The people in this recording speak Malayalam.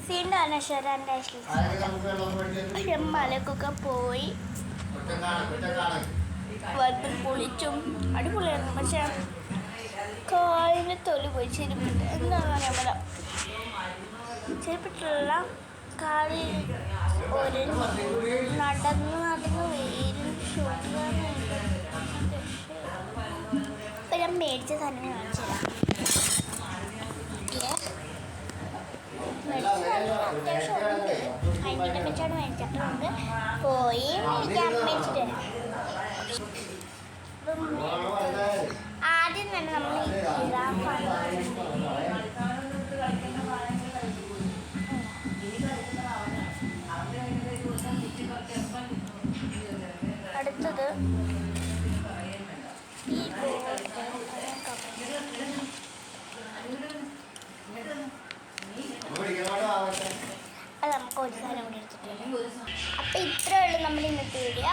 സീൻ്റെ അനശ്വരൻ്റെ മലക്കൊക്കെ പോയി വന്ന് പൊളിച്ചും അടിപൊളിയായിരുന്നു. പക്ഷെ കാലിന് തൊലി പോയി ചെരുപ്പിട്ട് എന്താണ് നമ്മുടെ ചെരുപ്പിട്ടുള്ള കാലിൽ ഒരു നടന്ന് വെയിലും ഷുഗറുണ്ട്. ഇപ്പം ഞാൻ മേടിച്ച സാധനം കാണിച്ചില്ല. അത്യാവശ്യം ഉണ്ട്. അതിനെ വെച്ചാണ് മേടിച്ചിട്ടുണ്ട്. പോയി മേടിച്ചിട്ട് ആദ്യം തന്നെ നമ്മൾ അടുത്തത് ഈ അത് നമുക്ക് ഒരു സാധനം കൂടി എടുത്തിട്ടുണ്ട്. അപ്പം ഇത്രയേ ഉള്ളൂ നമ്മുടെ ഇന്നത്തെ വീഡിയോ.